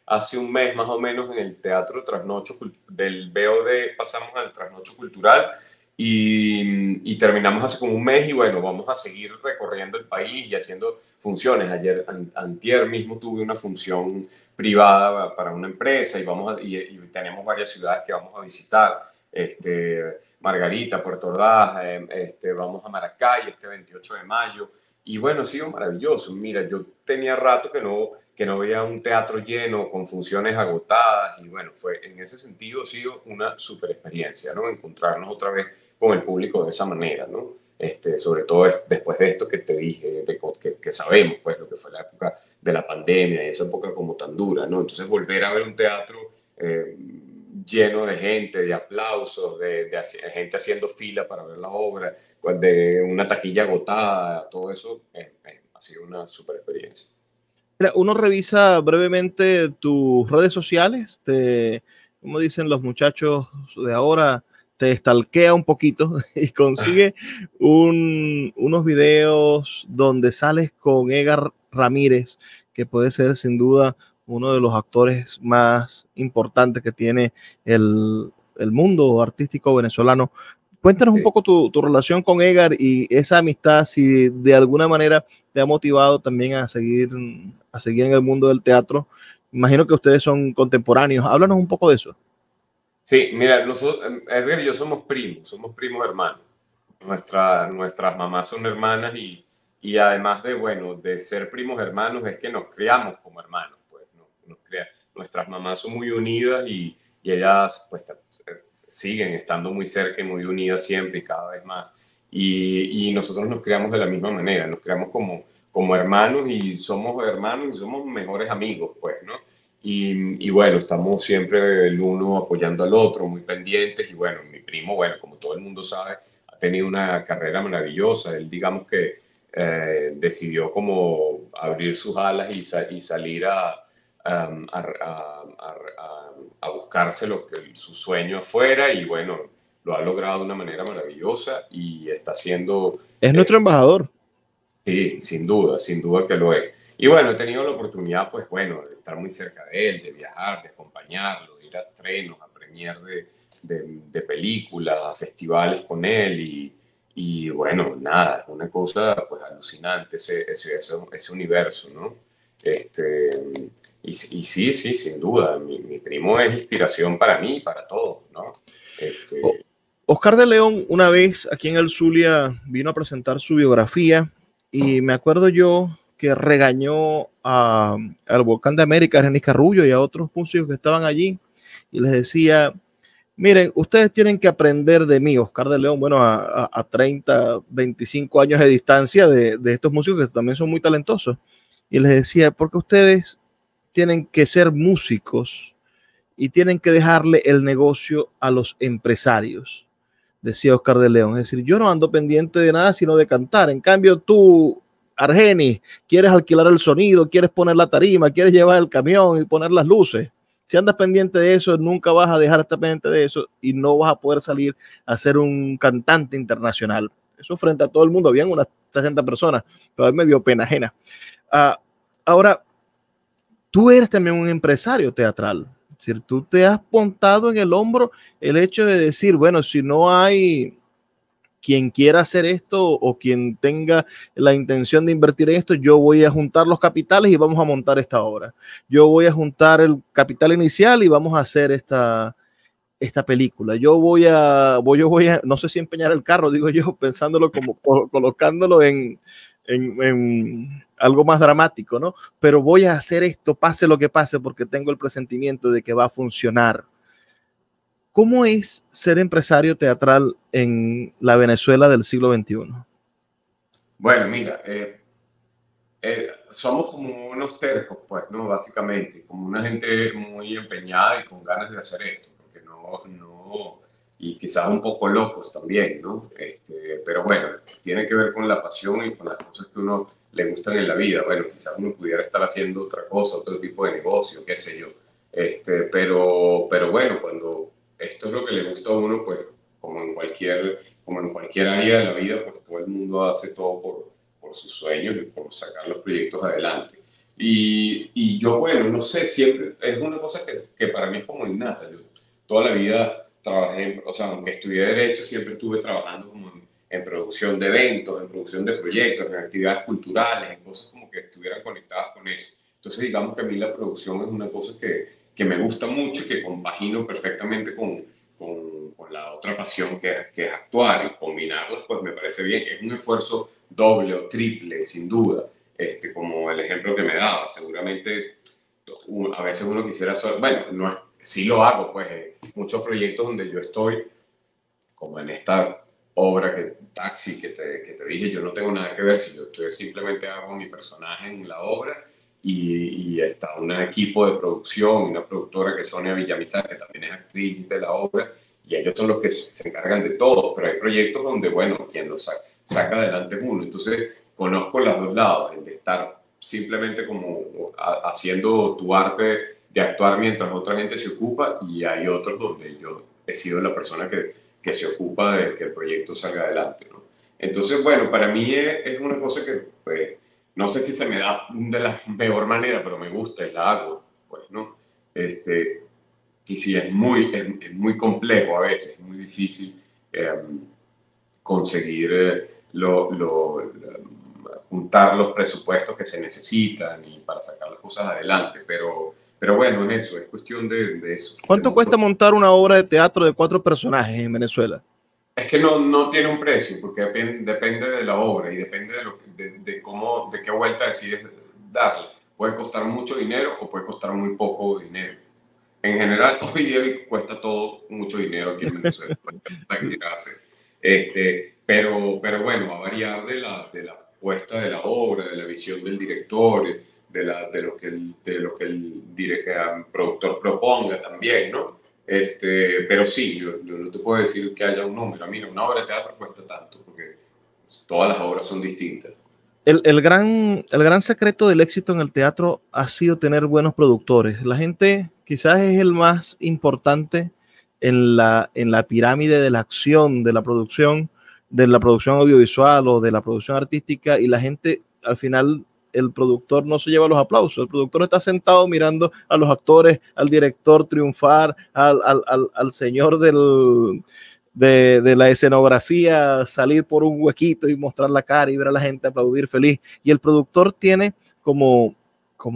hace un mes más o menos en el Teatro Trasnocho del BOD, pasamos al Trasnocho Cultural. Y terminamos hace como un mes y bueno, vamos a seguir recorriendo el país y haciendo funciones. Antier mismo tuve una función privada para una empresa y tenemos varias ciudades que vamos a visitar. Margarita, Puerto Ordaz, vamos a Maracay este 28 de mayo. Y bueno, ha sido maravilloso. Mira, yo tenía rato que no veía un teatro lleno con funciones agotadas y bueno, en ese sentido ha sido una super experiencia, ¿no? Encontrarnos otra vez con el público de esa manera, ¿no? Sobre todo después de esto que te dije, que sabemos, pues, lo que fue la época de la pandemia y esa época como tan dura, ¿no? Entonces volver a ver un teatro lleno de gente, de aplausos, de gente haciendo fila para ver la obra, de una taquilla agotada, todo eso ha sido una super experiencia. Mira, uno revisa brevemente tus redes sociales, como dicen los muchachos de ahora, te stalkea un poquito y consigue unos videos donde sales con Edgar Ramírez, que puede ser sin duda uno de los actores más importantes que tiene el mundo artístico venezolano. Cuéntanos un poco tu relación con Edgar y esa amistad, si de alguna manera te ha motivado también a seguir en el mundo del teatro. Imagino que ustedes son contemporáneos. Háblanos un poco de eso. Sí, mira, Edgar y yo somos primos hermanos. Nuestras mamás son hermanas y además de ser primos hermanos, es que nos criamos como hermanos, pues, nuestras mamás son muy unidas y ellas, pues, siguen estando muy cerca y muy unidas siempre y cada vez más. Y nosotros nos criamos de la misma manera, nos criamos como hermanos y somos mejores amigos, pues, ¿no? Y bueno, estamos siempre el uno apoyando al otro, muy pendientes. Y bueno, mi primo, bueno, como todo el mundo sabe, ha tenido una carrera maravillosa. Él, digamos que decidió como abrir sus alas y salir a buscarse su sueño afuera. Y bueno, lo ha logrado de una manera maravillosa y está haciendo... Es nuestro embajador. Sí, sin duda que lo es. Y bueno, he tenido la oportunidad, pues bueno, de estar muy cerca de él, de viajar, de acompañarlo, de ir a estrenos, a premier de películas, a festivales con él y bueno, nada, es una cosa pues alucinante ese universo, ¿no? Y sí, sin duda, mi primo es inspiración para mí y para todos, ¿no? Oscar de León una vez aquí en el Zulia vino a presentar su biografía y me acuerdo yo que regañó al Volcán de América, a René Carrullo y a otros músicos que estaban allí y les decía, miren, ustedes tienen que aprender de mí, Oscar de León, bueno, a 30, 25 años de distancia de estos músicos que también son muy talentosos. Y les decía, porque ustedes tienen que ser músicos y tienen que dejarle el negocio a los empresarios, decía Oscar de León. Es decir, yo no ando pendiente de nada sino de cantar. En cambio, tú, Argenis, quieres alquilar el sonido, quieres poner la tarima, quieres llevar el camión y poner las luces. Si andas pendiente de eso, nunca vas a dejar de estar pendiente de eso y no vas a poder salir a ser un cantante internacional. Eso frente a todo el mundo, habían unas 60 personas, pero a mí me dio pena ajena. Ahora, tú eres también un empresario teatral. Es decir, tú te has montado en el hombro el hecho de decir, bueno, si no hay quien quiera hacer esto o quien tenga la intención de invertir en esto, yo voy a juntar los capitales y vamos a montar esta obra. Yo voy a juntar el capital inicial y vamos a hacer esta película. Yo voy a, no sé si empeñar el carro, digo yo, pensándolo como colocándolo en algo más dramático, ¿no? Pero voy a hacer esto, pase lo que pase, porque tengo el presentimiento de que va a funcionar. ¿Cómo es ser empresario teatral en la Venezuela del siglo XXI? Bueno, mira, somos como unos tercos, pues, ¿no? Básicamente, como una gente muy empeñada y con ganas de hacer esto, porque y quizás un poco locos también, ¿no? Pero bueno, tiene que ver con la pasión y con las cosas que uno le gustan en la vida. Bueno, quizás uno pudiera estar haciendo otra cosa, otro tipo de negocio, qué sé yo. Pero bueno, cuando esto es lo que le gusta a uno, pues como en cualquier área de la vida, pues todo el mundo hace todo por sus sueños y por sacar los proyectos adelante. Y yo, bueno, no sé, siempre es una cosa que para mí es como innata. Yo toda la vida trabajé, o sea, aunque estudié Derecho, siempre estuve trabajando como en producción de eventos, en producción de proyectos, en actividades culturales, en cosas como que estuvieran conectadas con eso. Entonces, digamos que a mí la producción es una cosa que me gusta mucho y que compagino perfectamente con la otra pasión que es actuar, y combinarlas, pues me parece bien. Es un esfuerzo doble o triple, sin duda, como el ejemplo que me daba. Seguramente a veces uno quisiera, bueno, no es, sí lo hago, pues muchos proyectos donde yo estoy, como en esta obra Taxi que te dije, yo no tengo nada que ver, si yo simplemente hago mi personaje en la obra y está un equipo de producción, una productora que es Sonia Villamizar, que también es actriz de la obra, y ellos son los que se encargan de todo, pero hay proyectos donde, bueno, quien los saca adelante es uno. Entonces conozco los dos lados, el de estar simplemente como haciendo tu arte de actuar mientras otra gente se ocupa, y hay otros donde yo he sido la persona que se ocupa de que el proyecto salga adelante, ¿no? Entonces, bueno, para mí es una cosa que, pues, no sé si se me da de la mejor manera, pero me gusta y la hago, pues, ¿no? Y sí, es muy complejo a veces, es muy difícil conseguir juntar los presupuestos que se necesitan y para sacar las cosas adelante. Pero bueno, es eso, es cuestión de eso. ¿Cuánto cuesta montar una obra de teatro de 4 personajes en Venezuela? Es que no tiene un precio, porque depende de la obra y depende de qué vuelta decides darle. Puede costar mucho dinero o puede costar muy poco dinero. En general, hoy día cuesta todo mucho dinero aquí en Venezuela. Pero bueno, va a variar de la puesta de la obra, de la visión del director, de lo que el productor proponga también, ¿no? Pero sí, yo no te puedo decir que haya un número. Mira, una obra de teatro cuesta tanto, porque todas las obras son distintas. El gran secreto del éxito en el teatro ha sido tener buenos productores. La gente quizás es el más importante en la pirámide de la acción, de la producción audiovisual o de la producción artística, y la gente, al final, el productor no se lleva los aplausos. El productor está sentado mirando a los actores, al director triunfar, al señor de la escenografía salir por un huequito y mostrar la cara y ver a la gente aplaudir feliz. Y el productor tiene como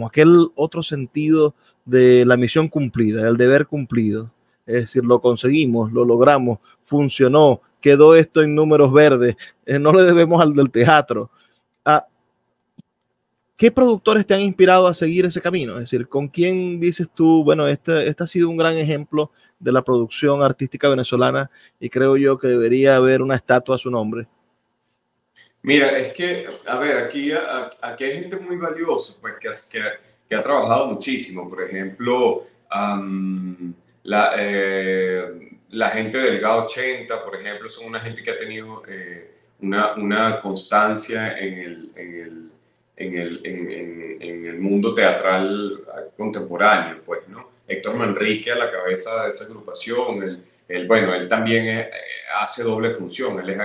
aquel otro sentido de la misión cumplida, el deber cumplido. Es decir, lo conseguimos, lo logramos, funcionó, quedó esto en números verdes, no le debemos al del teatro. ¿Qué productores te han inspirado a seguir ese camino? Es decir, ¿con quién dices tú, bueno, este ha sido un gran ejemplo de la producción artística venezolana y creo yo que debería haber una estatua a su nombre? Mira, es que, a ver, aquí hay gente muy valiosa, pues, que ha trabajado muchísimo. Por ejemplo, la gente del GA80, por ejemplo, son una gente que ha tenido una constancia en el mundo teatral contemporáneo, pues, ¿no? Héctor Manrique a la cabeza de esa agrupación, bueno, él también hace doble función, él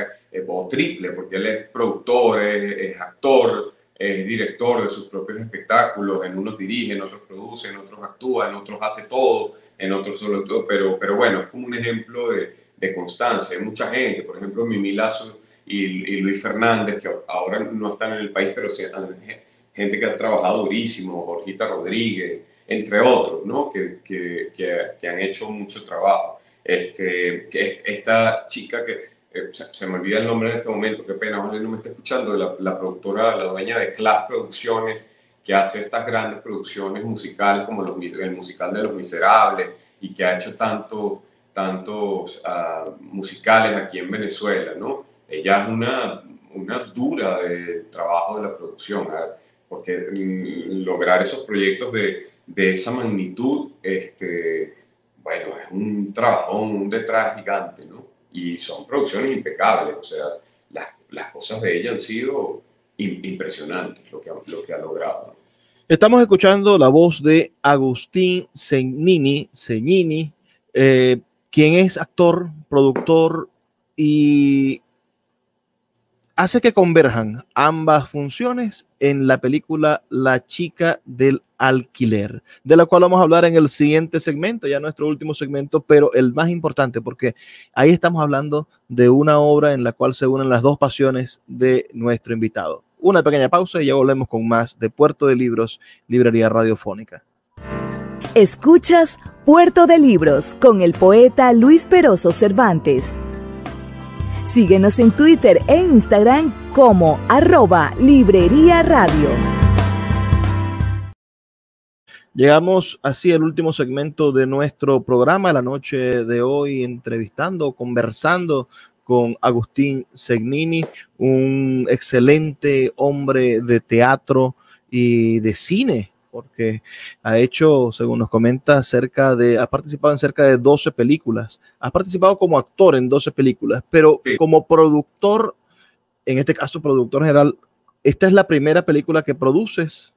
o triple, porque él es productor, es actor, es director de sus propios espectáculos, en unos dirige, en otros produce, en otros actúa, en otros hace todo, en otros solo todo, pero bueno, es como un ejemplo de constancia. Hay mucha gente, por ejemplo, Mimi Lazo y Luis Fernández, que ahora no están en el país, pero sí, gente que ha trabajado durísimo, Jorgita Rodríguez, entre otros, ¿no? que han hecho mucho trabajo. Esta chica que se me olvida el nombre en este momento, qué pena, ojalá no me esté escuchando, la productora, la dueña de Class Producciones, que hace estas grandes producciones musicales como el musical de Los Miserables, y que ha hecho tantos musicales aquí en Venezuela, ¿no? Ella es una dura de trabajo de la producción, ¿verdad? Porque lograr esos proyectos de esa magnitud, bueno, es un trabajón, un detrás gigante, ¿no? Y son producciones impecables, o sea, las cosas de ella han sido impresionantes, lo que ha logrado, ¿no? Estamos escuchando la voz de Agustín Zegnini, quien es actor, productor y hace que converjan ambas funciones en la película La chica del alquiler, de la cual vamos a hablar en el siguiente segmento, ya nuestro último segmento, pero el más importante, porque ahí estamos hablando de una obra en la cual se unen las dos pasiones de nuestro invitado. Una pequeña pausa y ya volvemos con más de Puerto de Libros, Librería Radiofónica. Escuchas Puerto de Libros con el poeta Luis Peroso Cervantes. Síguenos en Twitter e Instagram como @Librería Radio. Llegamos así al último segmento de nuestro programa la noche de hoy, entrevistando, conversando con Agustín Zegnini, un excelente hombre de teatro y de cine, porque ha hecho, según nos comenta, ha participado en cerca de 12 películas. Ha participado como actor en 12 películas, pero como productor, en este caso productor general, ¿esta es la primera película que produces?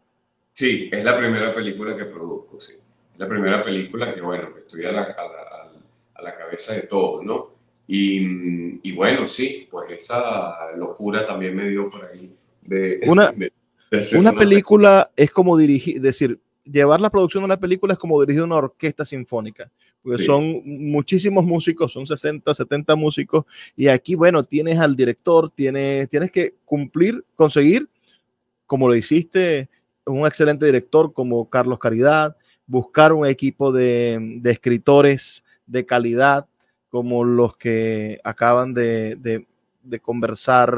Sí, es la primera película que produzco, sí. La primera película que, bueno, estoy a la cabeza de todo, ¿no? Y bueno, sí, pues esa locura también me dio por ahí de Una película es como dirigir, decir, llevar la producción de una película es como dirigir una orquesta sinfónica, porque son muchísimos músicos, son 60, 70 músicos, y aquí, bueno, tienes al director, tienes que conseguir, como lo hiciste, un excelente director como Carlos Caridad, buscar un equipo de escritores de calidad, como los que acaban de conversar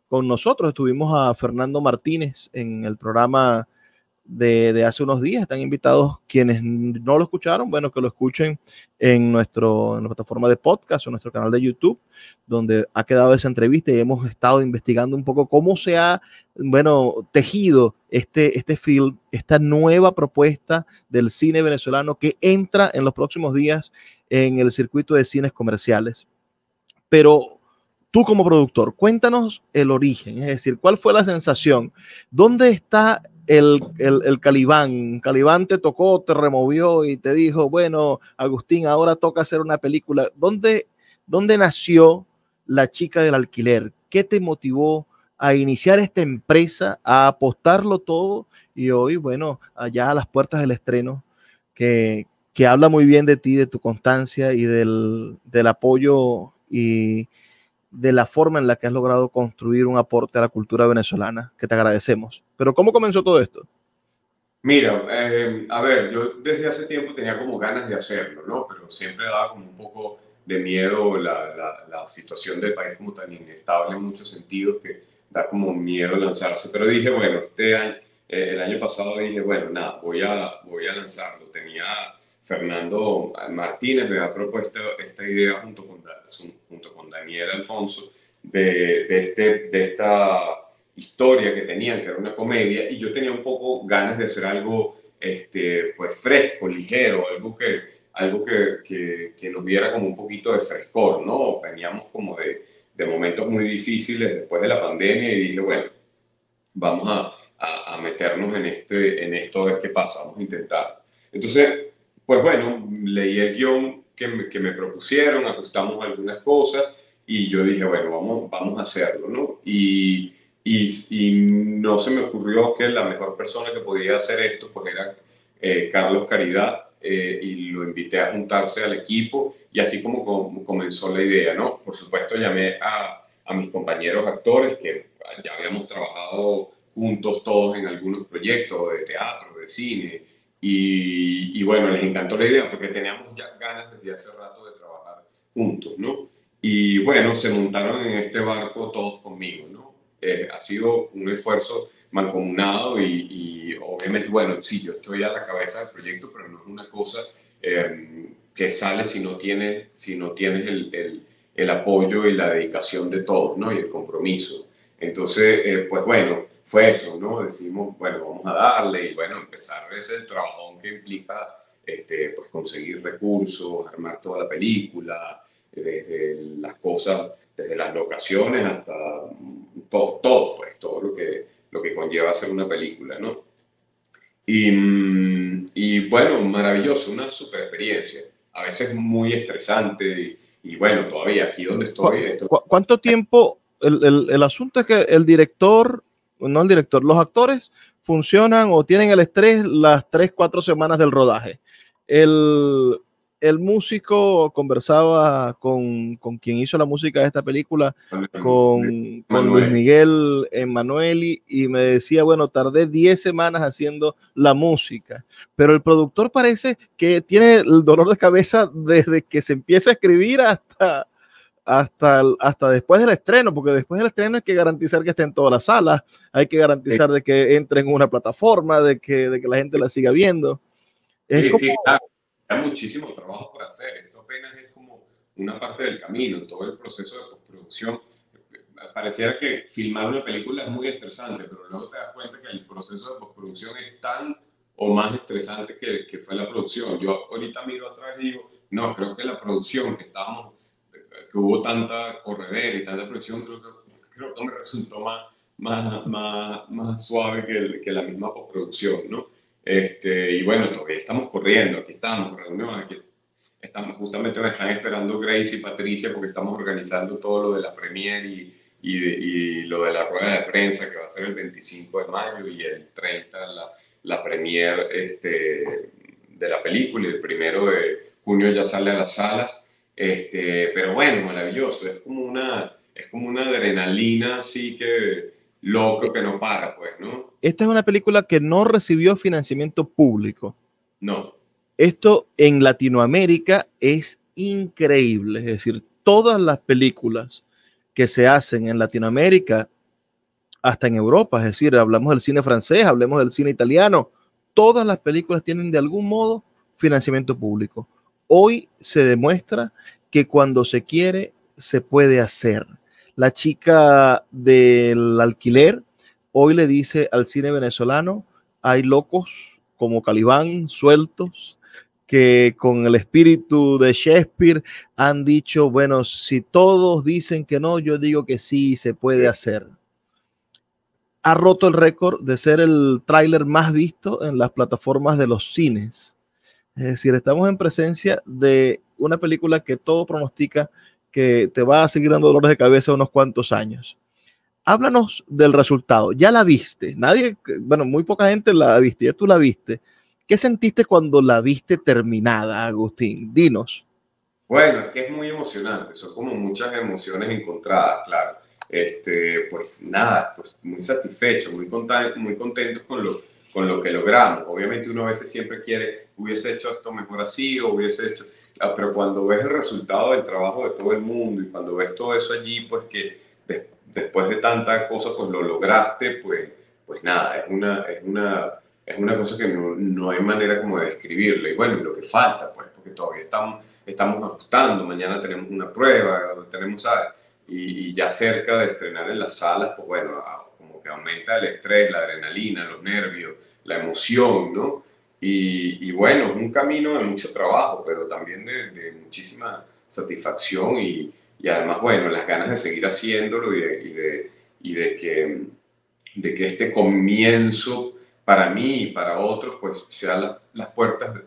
con nosotros. Estuvimos a Fernando Martínez en el programa de hace unos días. Están invitados quienes no lo escucharon, bueno, que lo escuchen en nuestra plataforma de podcast o nuestro canal de YouTube, donde ha quedado esa entrevista y hemos estado investigando un poco cómo se ha, bueno, tejido este film, esta nueva propuesta del cine venezolano que entra en los próximos días en el circuito de cines comerciales. Pero tú como productor, cuéntanos el origen, es decir, ¿cuál fue la sensación? ¿Dónde está el Calibán? ¿Calibán te tocó, te removió y te dijo, bueno, Agustín, ahora toca hacer una película? ¿Dónde nació La chica del alquiler? ¿Qué te motivó a iniciar esta empresa, a apostarlo todo y hoy, bueno, allá a las puertas del estreno, que habla muy bien de ti, de tu constancia y del apoyo y de la forma en la que has logrado construir un aporte a la cultura venezolana, que te agradecemos? Pero ¿cómo comenzó todo esto? Mira, a ver, yo desde hace tiempo tenía como ganas de hacerlo, ¿no? Pero siempre daba como un poco de miedo la situación del país como tan inestable en muchos sentidos que da como miedo lanzarse. Pero dije, bueno, este año, el año pasado dije, bueno, nada, voy a lanzarlo. Tenía Fernando Martínez, me ha propuesto esta idea junto con Daniel Alfonso de esta historia que tenían, que era una comedia, y yo tenía un poco ganas de hacer algo pues fresco, ligero, algo que nos diera como un poquito de frescor, ¿no? Veníamos como de momentos muy difíciles después de la pandemia y dije, bueno, vamos a meternos en esto a ver qué pasa, vamos a intentar. Entonces, pues bueno, leí el guión que me propusieron, ajustamos algunas cosas y yo dije, bueno, vamos a hacerlo, ¿no? Y no se me ocurrió que la mejor persona que podía hacer esto pues era Carlos Caridad, y lo invité a juntarse al equipo y así como comenzó la idea, ¿no? Por supuesto llamé a mis compañeros actores que ya habíamos trabajado juntos todos en algunos proyectos de teatro, de cine, y bueno, les encantó la idea porque teníamos ya ganas desde hace rato de trabajar juntos, ¿no? Y bueno, se montaron en este barco todos conmigo, ¿no? Ha sido un esfuerzo mancomunado y obviamente, bueno, sí, yo estoy a la cabeza del proyecto, pero no es una cosa que sale si no tienes el apoyo y la dedicación de todos, ¿no? Y el compromiso. Entonces, pues bueno, fue eso, ¿no? Decimos, bueno, vamos a darle y bueno, empezar ese trabajón que implica pues conseguir recursos, armar toda la película, desde las cosas, desde las locaciones hasta todo, pues todo lo que conlleva hacer una película, ¿no? Y bueno, maravilloso, una super experiencia, a veces muy estresante y bueno, todavía aquí donde estoy. ¿Cuánto tiempo? El asunto es que el director, no el director, los actores funcionan o tienen el estrés las 3-4 semanas del rodaje. El músico conversaba con quien hizo la música de esta película, con Luis Miguel Emanueli, y me decía, bueno, tardé 10 semanas haciendo la música, pero el productor parece que tiene el dolor de cabeza desde que se empieza a escribir hasta después del estreno, porque después del estreno hay que garantizar que esté en todas las salas, hay que garantizar de que entre en una plataforma, de que la gente la siga viendo. Sí, sí, claro. Hay muchísimo trabajo por hacer. Esto apenas es como una parte del camino, todo el proceso de postproducción. Pareciera que filmar una película es muy estresante, pero luego te das cuenta que el proceso de postproducción es tan o más estresante que fue la producción. Yo ahorita miro atrás y digo, no, creo que la producción que hubo tanta corredera y tanta presión, creo que me resultó más suave que la misma postproducción, ¿no? Y bueno, todavía estamos corriendo, aquí estamos, justamente me están esperando Grace y Patricia porque estamos organizando todo lo de la premiere y lo de la rueda de prensa que va a ser el 25 de mayo y el 30 la premier de la película, y el 1 de junio ya sale a las salas. Pero bueno, maravilloso, es como una adrenalina así que loco que no para, pues, ¿no? Esta es una película que no recibió financiamiento público. No. Esto en Latinoamérica es increíble, es decir, todas las películas que se hacen en Latinoamérica, hasta en Europa, es decir, hablamos del cine francés, hablemos del cine italiano, todas las películas tienen de algún modo financiamiento público. Hoy se demuestra que cuando se quiere, se puede hacer. La chica del alquiler hoy le dice al cine venezolano, hay locos como Calibán sueltos que con el espíritu de Shakespeare han dicho, bueno, si todos dicen que no, yo digo que sí, se puede hacer. Ha roto el récord de ser el tráiler más visto en las plataformas de los cines. Es decir, estamos en presencia de una película que todo pronostica que te va a seguir dando dolores de cabeza unos cuantos años. Háblanos del resultado. Ya la viste. Muy poca gente la ha visto. Ya tú la viste. ¿Qué sentiste cuando la viste terminada, Agustín? Dinos. Bueno, es que es muy emocionante. Son como muchas emociones encontradas, claro. Pues nada, pues muy satisfecho, muy contentos con lo que logramos. Obviamente uno a veces siempre quiere, hubiese hecho esto mejor así o hubiese hecho... Pero cuando ves el resultado del trabajo de todo el mundo y cuando ves todo eso allí, pues que después de tanta cosa, pues lo lograste, pues nada, es una cosa que no hay manera como de describirla. Y bueno, lo que falta, pues, porque todavía estamos ajustando, mañana tenemos una prueba, ¿sabes? Y ya cerca de estrenar en las salas, pues bueno, como que aumenta el estrés, la adrenalina, los nervios, la emoción, ¿no? Y bueno, es un camino de mucho trabajo, pero también de muchísima satisfacción y además, bueno, las ganas de seguir haciéndolo y de que este comienzo para mí y para otros, pues sean las puertas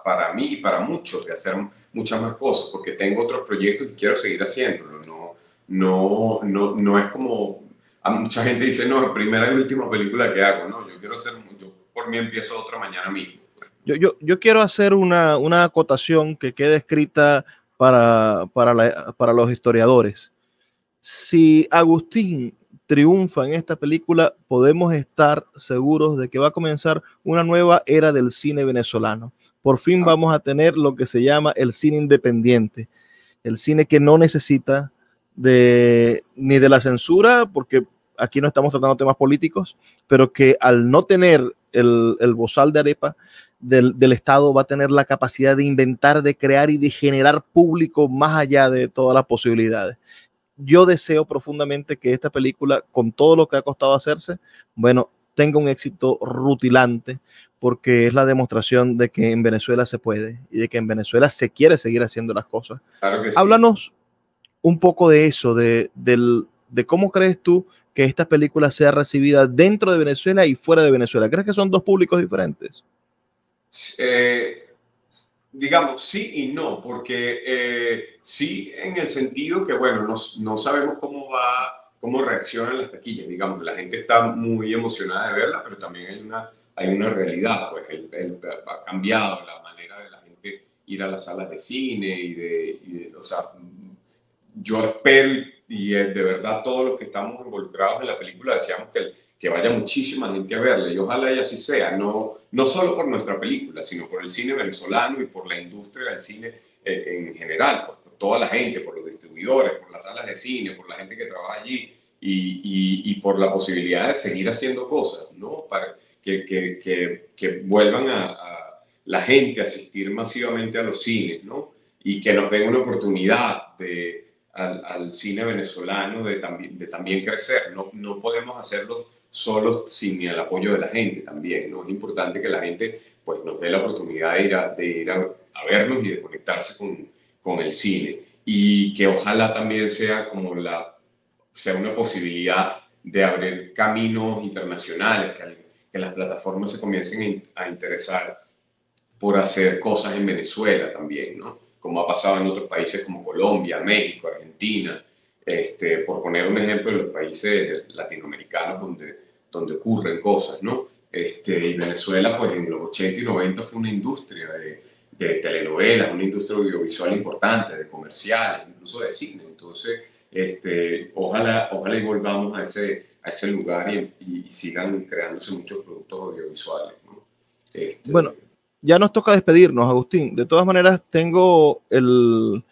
para mí y para muchos de hacer muchas más cosas, porque tengo otros proyectos y quiero seguir haciéndolo. No es como a mucha gente dice, no, primera y última película que hago, no, yo por mí empiezo otra mañana mismo. Yo quiero hacer una acotación que quede escrita para los historiadores. Si Agustín triunfa en esta película, podemos estar seguros de que va a comenzar una nueva era del cine venezolano. Por fin vamos a tener lo que se llama el cine independiente, el cine que no necesita ni de la censura, porque aquí no estamos tratando temas políticos, pero que al no tener el bozal de arepa del Estado va a tener la capacidad de inventar, de crear y de generar público más allá de todas las posibilidades. Yo deseo profundamente que esta película, con todo lo que ha costado hacerse, bueno, tenga un éxito rutilante, porque es la demostración de que en Venezuela se puede y de que en Venezuela se quiere seguir haciendo las cosas. Claro que sí. Háblanos un poco de eso, de cómo crees tú que esta película sea recibida dentro de Venezuela y fuera de Venezuela. ¿Crees que son dos públicos diferentes? Digamos, sí y no, porque sí en el sentido que, bueno, no sabemos cómo reaccionan las taquillas, digamos, la gente está muy emocionada de verla, pero también hay una realidad, pues ha cambiado la manera de la gente ir a las salas de cine o sea, yo espero y de verdad todos los que estamos involucrados en la película deseamos que vaya muchísima gente a verla y ojalá y así sea, no solo por nuestra película, sino por el cine venezolano y por la industria del cine en general, por toda la gente, por los distribuidores, por las salas de cine, por la gente que trabaja allí y por la posibilidad de seguir haciendo cosas, ¿no? Para que vuelvan a la gente a asistir masivamente a los cines, ¿no? Y que nos den una oportunidad al cine venezolano de también crecer. No podemos hacerlo solo sin el apoyo de la gente también, ¿no? Es importante que la gente pues, nos dé la oportunidad de ir a vernos y de conectarse con el cine. Y que ojalá también sea una posibilidad de abrir caminos internacionales, que las plataformas se comiencen a interesar por hacer cosas en Venezuela también, ¿no? Como ha pasado en otros países como Colombia, México, Argentina, por poner un ejemplo de los países latinoamericanos donde ocurren cosas, ¿no? Y Venezuela, pues en los 80 y 90 fue una industria de telenovelas, una industria audiovisual importante, de comerciales, incluso de cine. Entonces, ojalá y volvamos a ese lugar y sigan creándose muchos productos audiovisuales, ¿no? Bueno, ya nos toca despedirnos, Agustín. De todas maneras, tengo el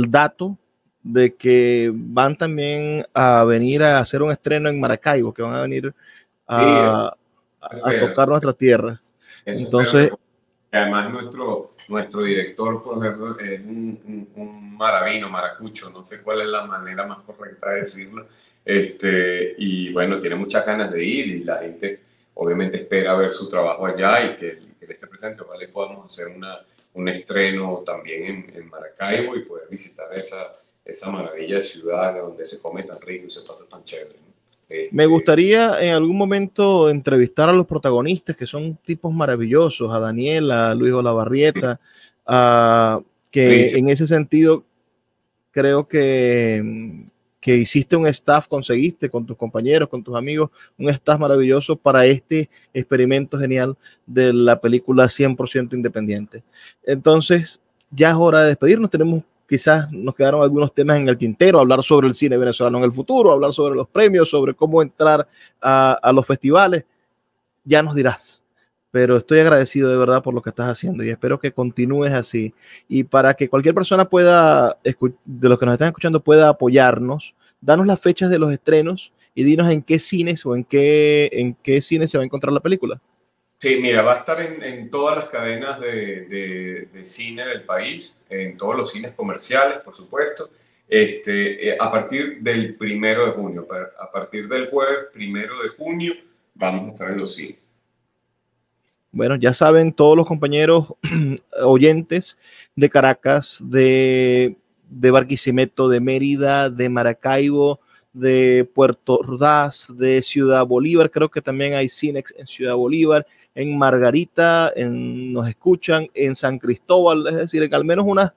dato de que van también a venir a hacer un estreno en Maracaibo, que van a venir a tocar nuestras tierras. Entonces, además nuestro director, por ejemplo, es un maracucho, no sé cuál es la manera más correcta de decirlo, y bueno, tiene muchas ganas de ir y la gente obviamente espera ver su trabajo allá y que él esté presente. Ojalá podamos hacer un estreno también en Maracaibo y poder visitar esa maravilla de ciudad donde se come tan rico y se pasa tan chévere, ¿no? Me gustaría en algún momento entrevistar a los protagonistas, que son tipos maravillosos, a Daniela, a Luis Olavarrieta, que en ese sentido creo que hiciste un staff, conseguiste con tus compañeros, con tus amigos, un staff maravilloso para este experimento genial de la película 100% independiente. Entonces, ya es hora de despedirnos. Quizás nos quedaron algunos temas en el tintero, hablar sobre el cine venezolano en el futuro, hablar sobre los premios, sobre cómo entrar a los festivales. Ya nos dirás, pero estoy agradecido de verdad por lo que estás haciendo y espero que continúes así. Y para que cualquier persona de los que nos están escuchando pueda apoyarnos, danos las fechas de los estrenos y dinos en qué cines o en qué cines se va a encontrar la película. Sí, mira, va a estar en todas las cadenas de cine del país, en todos los cines comerciales, por supuesto, a partir del 1 de junio. A partir del jueves 1 de junio vamos a estar en los cines. Bueno, ya saben todos los compañeros oyentes de Caracas, de Barquisimeto, de Mérida, de Maracaibo, de Puerto Ordaz, de Ciudad Bolívar. Creo que también hay cines en Ciudad Bolívar, en Margarita, nos escuchan, en San Cristóbal, es decir, en al menos unas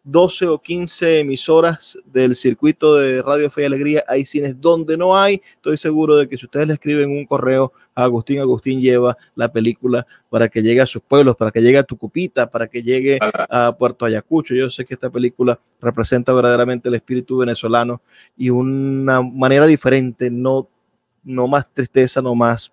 12 o 15 emisoras del circuito de Radio Fe y Alegría hay cines. Donde no hay, estoy seguro de que si ustedes le escriben un correo a Agustín lleva la película para que llegue a sus pueblos, para que llegue a Tucupita, para que llegue a Puerto Ayacucho. Yo sé que esta película representa verdaderamente el espíritu venezolano y una manera diferente, no más tristeza, no más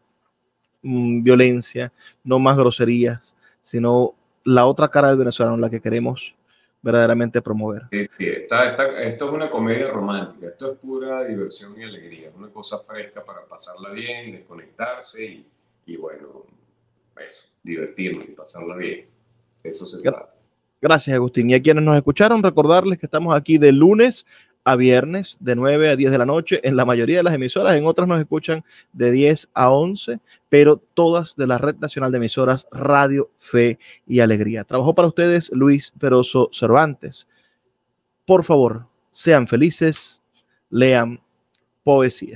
violencia, no más groserías, sino la otra cara del venezolano, la que queremos verdaderamente promover. Sí, esto es una comedia romántica, esto es pura diversión y alegría, una cosa fresca para pasarla bien, desconectarse y bueno, eso, divertirnos y pasarla bien. Eso se trata. Gracias, Agustín. Y a quienes nos escucharon, recordarles que estamos aquí de lunes a viernes, de 9 a 10 de la noche, en la mayoría de las emisoras. En otras nos escuchan de 10 a 11, pero todas de la Red Nacional de Emisoras Radio Fe y Alegría. Trabajó para ustedes Luis Peroso Cervantes. Por favor, sean felices, lean poesía.